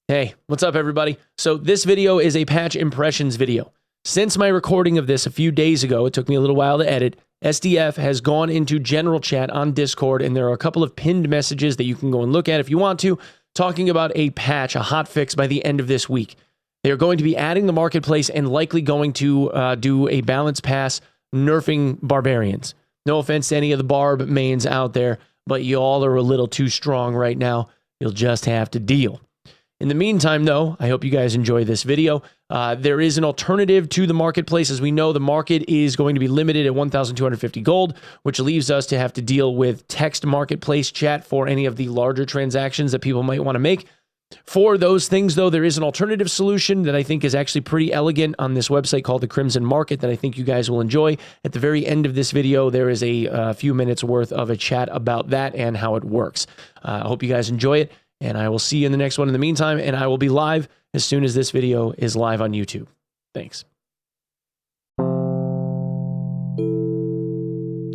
Hey, what's up everybody? So this video is a patch impressions video. Since my recording of this a few days ago, it took me a little while to edit, SDF has gone into general chat on Discord, and there are a couple of pinned messages that you can go and look at if you want to, talking about a patch, a hot fix by the end of this week. They are going to be adding the marketplace and likely going to do a balance pass nerfing barbarians. No offense to any of the barb mains out there, but y'all are a little too strong right now. You'll just have to deal. In the meantime, though, I hope you guys enjoy this video. There is an alternative to the marketplace. As we know, the market is going to be limited at 1,250 gold, which leaves us to have to deal with text marketplace chat for any of the larger transactions that people might want to make. For those things, though, there is an alternative solution that I think is actually pretty elegant on this website called the Crimson Market that I think you guys will enjoy. At the very end of this video, there is a few minutes worth of a chat about that and how it works. I hope you guys enjoy it. And I will see you in the next one in the meantime, and I will be live as soon as this video is live on YouTube. Thanks.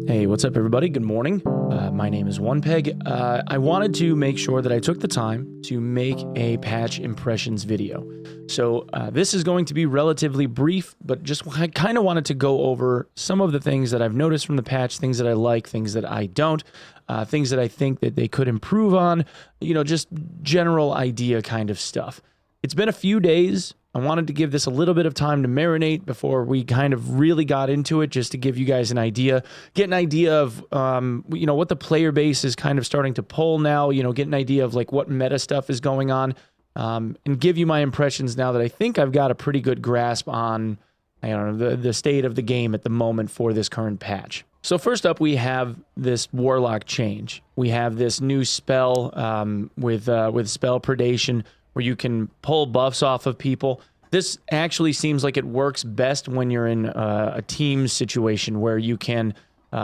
Hey, what's up everybody? Good morning. My name is Onepeg. I wanted to make sure that I took the time to make a patch impressions video. So this is going to be relatively brief, but I kind of wanted to go over some of the things that I've noticed from the patch, things that I like, things that I don't, things that I think that they could improve on, you know, just general idea kind of stuff. It's been a few days. I wanted to give this a little bit of time to marinate before we kind of really got into it, just to give you guys an idea, get an idea of, you know, what the player base is kind of starting to pull now, you know, get an idea of like what meta stuff is going on, and give you my impressions now that I think I've got a pretty good grasp on, I don't know, the state of the game at the moment for this current patch. So first up, we have this Warlock change. We have this new spell with spell predation, where you can pull buffs off of people. This actually seems like it works best when you're in a team situation where you can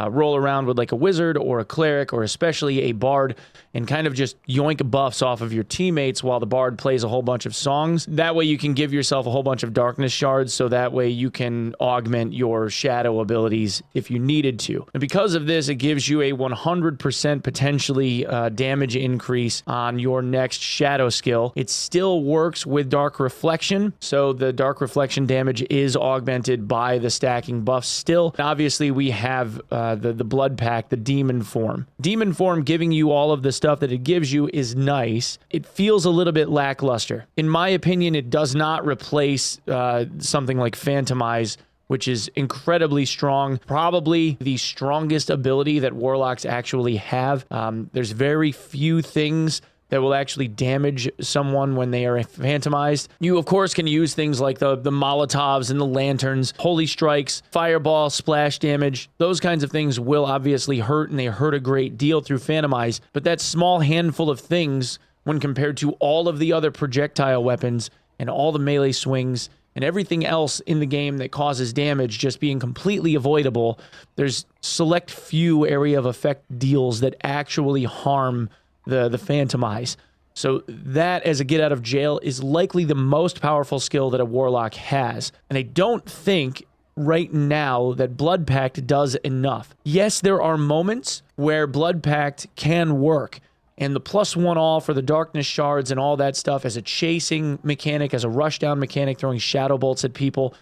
roll around with like a wizard or a cleric or especially a bard and kind of just yoink buffs off of your teammates while the bard plays a whole bunch of songs. That way you can give yourself a whole bunch of darkness shards, so that way you can augment your shadow abilities if you needed to. And because of this, it gives you a 100% potentially damage increase on your next shadow skill. It still works with dark reflection, so the dark reflection damage is augmented by the stacking buffs still. And obviously we have the blood pack, the demon form. Demon form giving you all of the stuff that it gives you is nice. It feels a little bit lackluster. In my opinion, it does not replace something like Phantomize, which is incredibly strong. Probably the strongest ability that Warlocks actually have. There's very few things that will actually damage someone when they are phantomized. You, of course, can use things like the Molotovs and the Lanterns, Holy Strikes, Fireball, Splash Damage. Those kinds of things will obviously hurt, and they hurt a great deal through Phantomize. But that small handful of things, when compared to all of the other projectile weapons and all the melee swings and everything else in the game that causes damage just being completely avoidable, there's select few area of effect deals that actually harm the Phantomize. So that, as a get out of jail, is likely the most powerful skill that a Warlock has. And I don't think right now that Blood Pact does enough. Yes, there are moments where Blood Pact can work, and the +1 all for the darkness shards and all that stuff as a chasing mechanic, as a rushdown mechanic, throwing shadow bolts at people,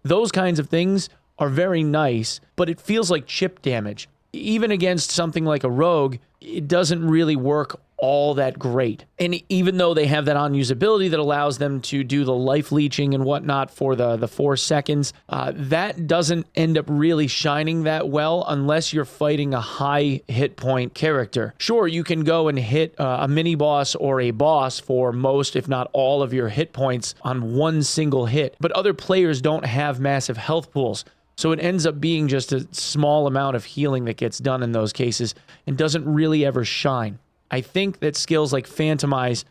those kinds of things are very nice, but it feels like chip damage. Even against something like a rogue, it doesn't really work all that great. And even though they have that unusability that allows them to do the life leeching and whatnot for the 4 seconds, that doesn't end up really shining that well unless you're fighting a high hit point character. Sure, you can go and hit a mini boss or a boss for most, if not all, of your hit points on one single hit, but other players don't have massive health pools. So it ends up being just a small amount of healing that gets done in those cases and doesn't really ever shine. I think that skills like Phantomize,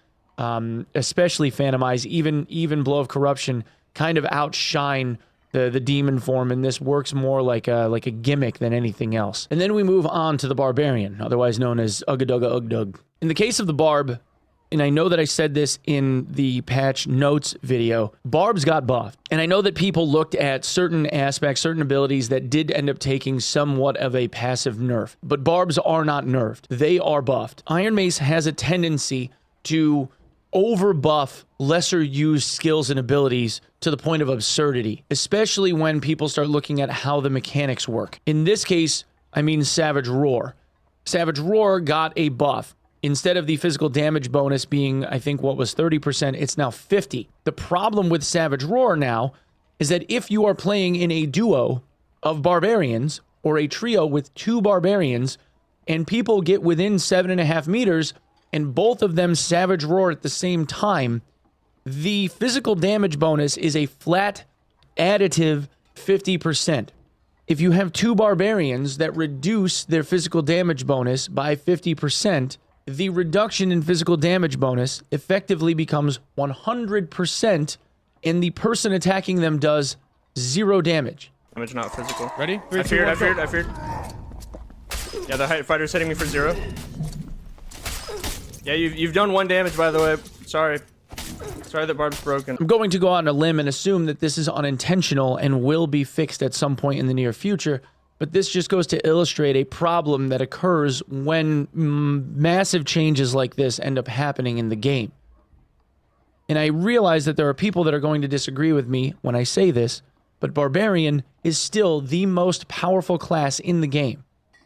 especially Phantomize, even Blow of Corruption, kind of outshine the demon form, and this works more like a gimmick than anything else. And then we move on to the Barbarian, otherwise known as Uggadugga Ugdug. In the case of the Barb, and I know that I said this in the patch notes video, Barbs got buffed. And I know that people looked at certain aspects, certain abilities that did end up taking somewhat of a passive nerf. But Barbs are not nerfed. They are buffed. Iron Mace has a tendency to overbuff lesser used skills and abilities to the point of absurdity, especially when people start looking at how the mechanics work. In this case, I mean Savage Roar. Savage Roar got a buff. Instead of the physical damage bonus being, I think, what was 30%, it's now 50%. The problem with Savage Roar now is that if you are playing in a duo of barbarians or a trio with 2 barbarians and people get within 7.5 meters and both of them Savage Roar at the same time, the physical damage bonus is a flat additive 50%. If you have 2 barbarians that reduce their physical damage bonus by 50%, the reduction in physical damage bonus effectively becomes 100%, and the person attacking them does 0 damage. Damage, not physical. Ready? I feared. Yeah, the height fighter's hitting me for 0. Yeah, you've done 1 damage, by the way. Sorry that Barb's broken. I'm going to go out on a limb and assume that this is unintentional and will be fixed at some point in the near future, but this just goes to illustrate a problem that occurs when massive changes like this end up happening in the game. And I realize that there are people that are going to disagree with me when I say this, but Barbarian is still the most powerful class in the game,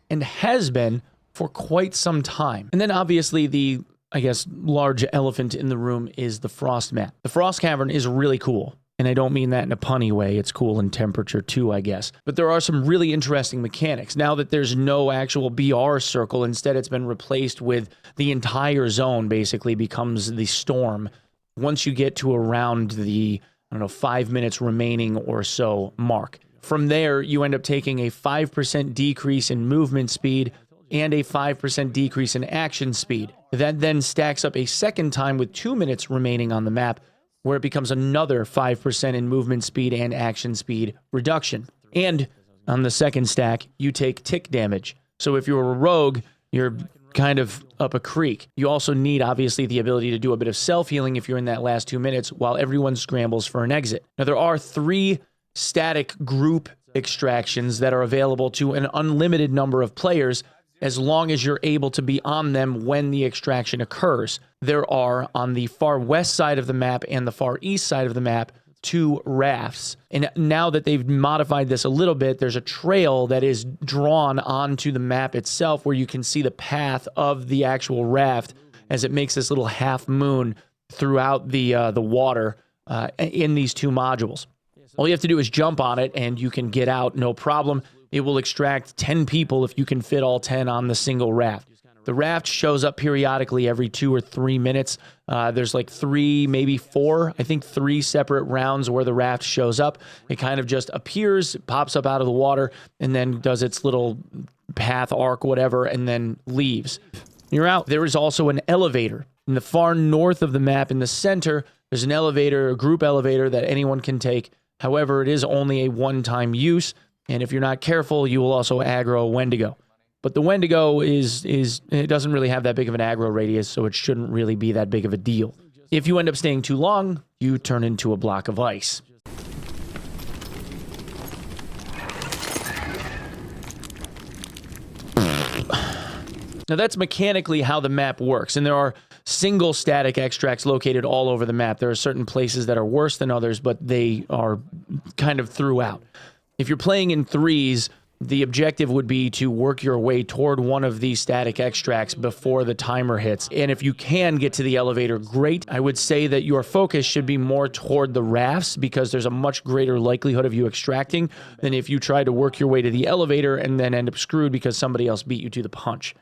and has been for quite some time. And then obviously the, I guess, large elephant in the room is the Frost map. The Frost Cavern is really cool, and I don't mean that in a punny way. It's cool in temperature too, I guess. But there are some really interesting mechanics. Now that there's no actual BR circle, instead it's been replaced with the entire zone basically becomes the storm. Once you get to around the, I don't know, 5 minutes remaining or so mark. From there, you end up taking a 5% decrease in movement speed and a 5% decrease in action speed. That then stacks up a second time with 2 minutes remaining on the map, where it becomes another 5% in movement speed and action speed reduction. And on the second stack, you take tick damage. So if you're a rogue, you're kind of up a creek. You also need, obviously, the ability to do a bit of self-healing if you're in that last 2 minutes while everyone scrambles for an exit. Now, there are 3 static group extractions that are available to an unlimited number of players as long as you're able to be on them when the extraction occurs. There are, on the far west side of the map and the far east side of the map, 2 rafts. And now that they've modified this a little bit, there's a trail that is drawn onto the map itself where you can see the path of the actual raft as it makes this little half moon throughout the water in these 2 modules. All you have to do is jump on it and you can get out, no problem. It will extract 10 people if you can fit all 10 on the single raft. The raft shows up periodically every 2 or 3 minutes. There's like 3, maybe 4, I think 3 separate rounds where the raft shows up. It kind of just appears, pops up out of the water, and then does its little path arc, whatever, and then leaves. You're out. There is also an elevator. In the far north of the map, in the center, there's an elevator, a group elevator that anyone can take. However, it is only a one-time use, and if you're not careful, you will also aggro a Wendigo. But the Wendigo it doesn't really have that big of an aggro radius, so it shouldn't really be that big of a deal. If you end up staying too long, you turn into a block of ice. Now that's mechanically how the map works, and there are single static extracts located all over the map. There are certain places that are worse than others, but they are kind of throughout. If you're playing in 3s, the objective would be to work your way toward one of these static extracts before the timer hits. And if you can get to the elevator, great. I would say that your focus should be more toward the rafts because there's a much greater likelihood of you extracting than if you try to work your way to the elevator and then end up screwed because somebody else beat you to the punch.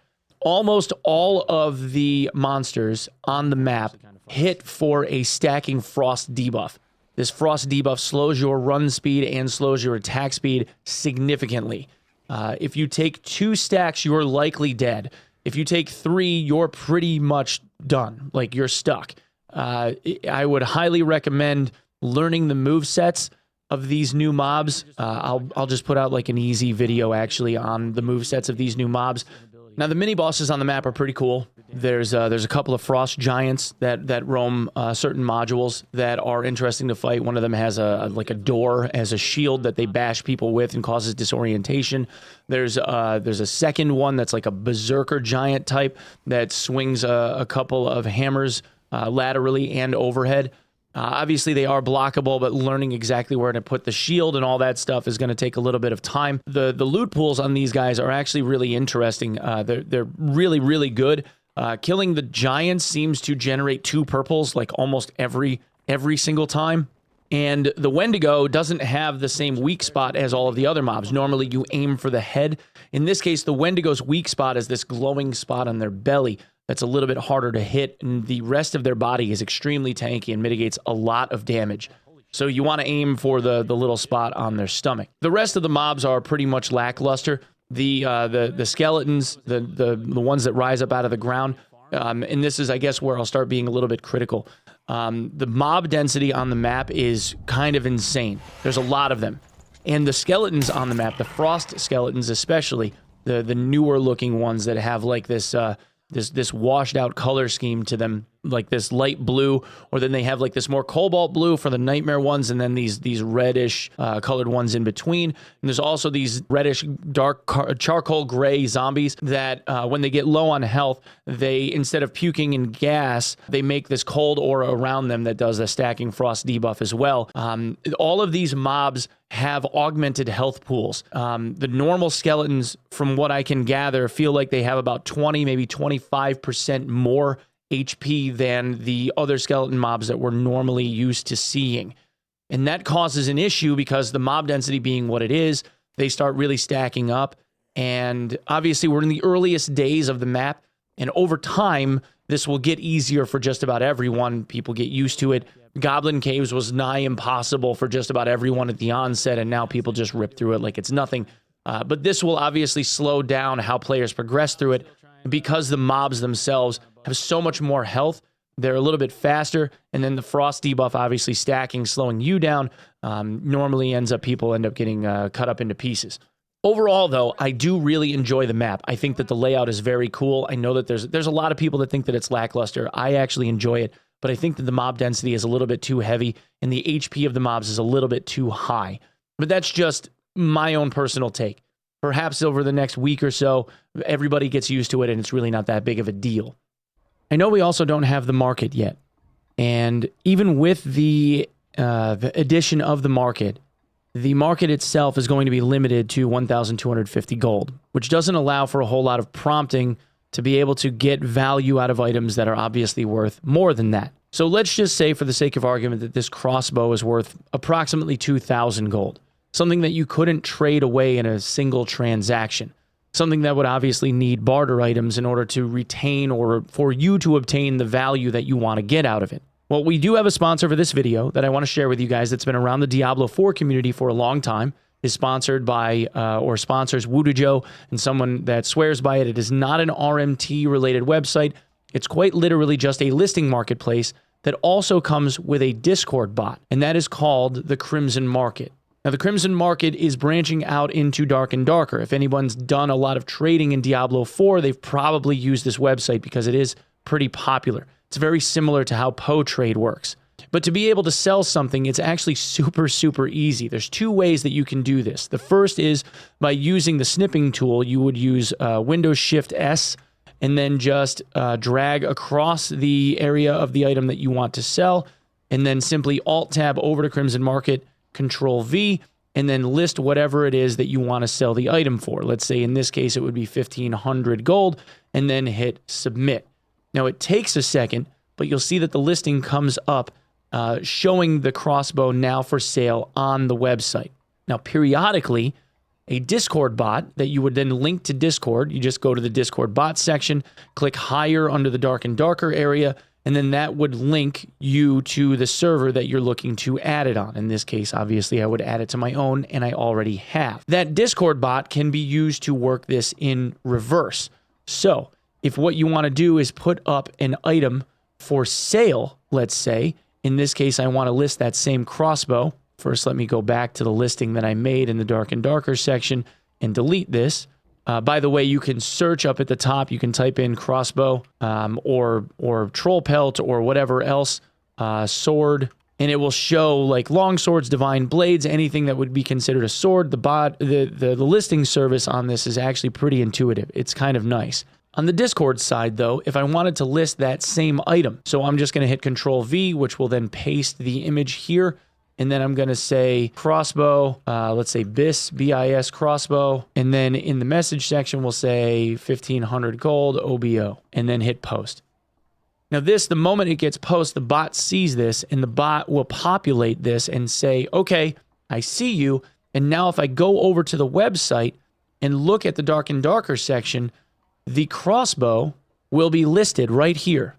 Almost all of the monsters on the map hit for a stacking frost debuff. This frost debuff slows your run speed and slows your attack speed significantly. If you take 2 stacks, you're likely dead. If you take 3, you're pretty much done. Like, you're stuck. I would highly recommend learning the movesets of these new mobs. I'll just put out like an easy video actually on the movesets of these new mobs. Now, the mini-bosses on the map are pretty cool. There's a couple of frost giants that roam certain modules that are interesting to fight. One of them has a door as a shield that they bash people with and causes disorientation. There's a second one that's like a berserker giant type that swings a couple of hammers laterally and overhead. Obviously, they are blockable, but learning exactly where to put the shield and all that stuff is going to take a little bit of time. The loot pools on these guys are actually really interesting. They're really, really good. Killing the giants seems to generate 2 purples like almost every single time. And the Wendigo doesn't have the same weak spot as all of the other mobs. Normally, you aim for the head. In this case, the Wendigo's weak spot is this glowing spot on their belly that's a little bit harder to hit, and the rest of their body is extremely tanky and mitigates a lot of damage. So you want to aim for the little spot on their stomach. The rest of the mobs are pretty much lackluster. The skeletons, the ones that rise up out of the ground, and this is, I guess, where I'll start being a little bit critical. The mob density on the map is kind of insane. There's a lot of them. And the skeletons on the map, the frost skeletons especially, the newer looking ones that have like this washed out color scheme to them, like this light blue, or then they have like this more cobalt blue for the nightmare ones, and then these reddish colored ones in between. And there's also these reddish dark charcoal gray zombies that when they get low on health, they, instead of puking in gas, they make this cold aura around them that does a stacking frost debuff as well. All of these mobs have augmented health pools. The normal skeletons, from what I can gather, feel like they have about 20, maybe 25% more HP than the other skeleton mobs that we're normally used to seeing. And that causes an issue because the mob density being what it is, they start really stacking up. And obviously we're in the earliest days of the map, and over time, this will get easier for just about everyone. People get used to it. Goblin Caves was nigh impossible for just about everyone at the onset, and now people just rip through it like it's nothing. But this will obviously slow down how players progress through it because the mobs themselves have so much more health. They're a little bit faster, and then the frost debuff obviously stacking, slowing you down, normally people end up getting cut up into pieces. Overall, though, I do really enjoy the map. I think that the layout is very cool. I know that there's a lot of people that think that it's lackluster. I actually enjoy it, but I think that the mob density is a little bit too heavy, and the HP of the mobs is a little bit too high. But that's just my own personal take. Perhaps over the next week or so, everybody gets used to it, and it's really not that big of a deal. I know we also don't have the market yet, and even with the addition of the market itself is going to be limited to 1,250 gold, which doesn't allow for a whole lot of prompting to be able to get value out of items that are obviously worth more than that. So let's just say, for the sake of argument, that this crossbow is worth approximately 2,000 gold, something that you couldn't trade away in a single transaction. Something that would obviously need barter items in order to retain or for you to obtain the value that you want to get out of it. Well, we do have a sponsor for this video that I want to share with you guys that's been around the Diablo 4 community for a long time. Is sponsored by, or sponsors Woodajo, and someone that swears by it. It is not an RMT-related website. It's quite literally just a listing marketplace that also comes with a Discord bot, and that is called the Crimson Market. Now, the Crimson Market is branching out into Dark and Darker. If anyone's done a lot of trading in Diablo 4, they've probably used this website because it is pretty popular. It's very similar to how Poe Trade works. But to be able to sell something, it's actually super, super easy. There's 2 ways that you can do this. The first is by using the snipping tool. You would use Windows Shift S and then just drag across the area of the item that you want to sell, and then simply Alt-Tab over to Crimson Market, Control-V, and then list whatever it is that you want to sell the item for. Let's say in this case it would be 1,500 gold, and then hit Submit. Now it takes a second, but you'll see that the listing comes up showing the crossbow now for sale on the website. Now, periodically, a Discord bot that you would then link to Discord, you just go to the Discord bot section, click higher under the Dark and Darker area, and then that would link you to the server that you're looking to add it on. In this case, obviously, I would add it to my own, and I already have. That Discord bot can be used to work this in reverse. So, if what you want to do is put up an item for sale, let's say, in this case, I want to list that same crossbow. First, let me go back to the listing that I made in the Dark and Darker section and delete this. By the way, you can search up at the top. You can type in crossbow or troll pelt or whatever else, sword, and it will show like long swords, divine blades, anything that would be considered a sword. The listing service on this is actually pretty intuitive. It's kind of nice. On the Discord side, though, if I wanted to list that same item, so I'm just going to hit Control V, which will then paste the image here. And then I'm going to say crossbow, let's say BIS, B-I-S crossbow. And then in the message section, we'll say 1500 gold, OBO, and then hit post. Now this, the moment it gets post, the bot sees this and the bot will populate this and say, okay, I see you. And now if I go over to the website and look at the Dark and Darker section, the crossbow will be listed right here.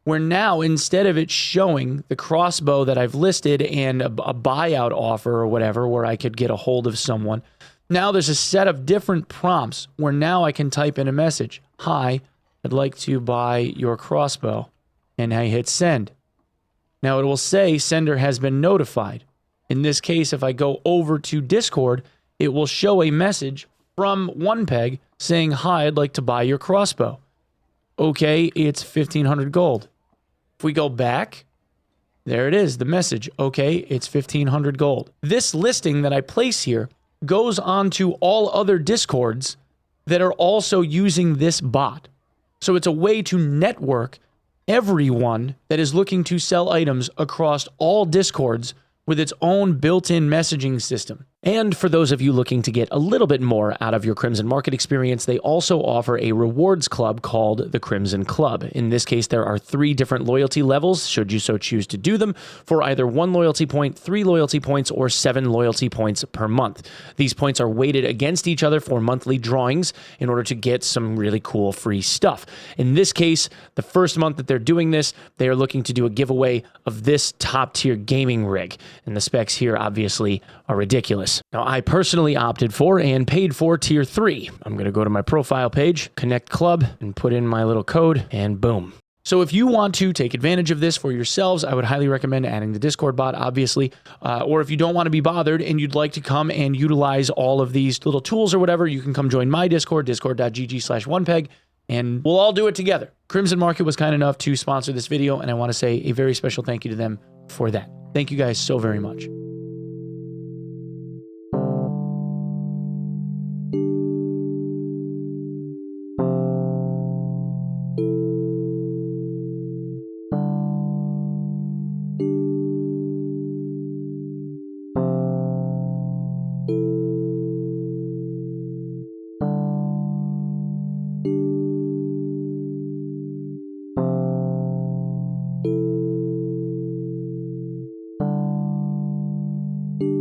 Where now, instead of it showing the crossbow that I've listed and a buyout offer or whatever, where I could get a hold of someone, now there's a set of different prompts where now I can type in a message. Hi, I'd like to buy your crossbow. And I hit send. Now it will say sender has been notified. In this case, if I go over to Discord, it will show a message from Onepeg saying, hi, I'd like to buy your crossbow. Okay, it's 1500 gold. If we go back, there it is, the message. Okay, it's 1500 gold. This listing that I place here goes on to all other Discords that are also using this bot. So it's a way to network everyone that is looking to sell items across all Discords with its own built-in messaging system. And for those of you looking to get a little bit more out of your Crimson Market experience, they also offer a rewards club called the Crimson Club. In this case, there are 3 different loyalty levels, should you so choose to do them, for either 1 loyalty point, 3 loyalty points, or 7 loyalty points per month. These points are weighted against each other for monthly drawings in order to get some really cool free stuff. In this case, the first month that they're doing this, they are looking to do a giveaway of this top-tier gaming rig. And the specs here obviously are ridiculous. Now, I personally opted for and paid for Tier 3. I'm going to go to my profile page, connect club, and put in my little code, and boom. So if you want to take advantage of this for yourselves, I would highly recommend adding the Discord bot, obviously. Or if you don't want to be bothered and you'd like to come and utilize all of these little tools or whatever, you can come join my Discord, discord.gg/onepeg, and we'll all do it together. Crimson Market was kind enough to sponsor this video, and I want to say a very special thank you to them for that. Thank you guys so very much.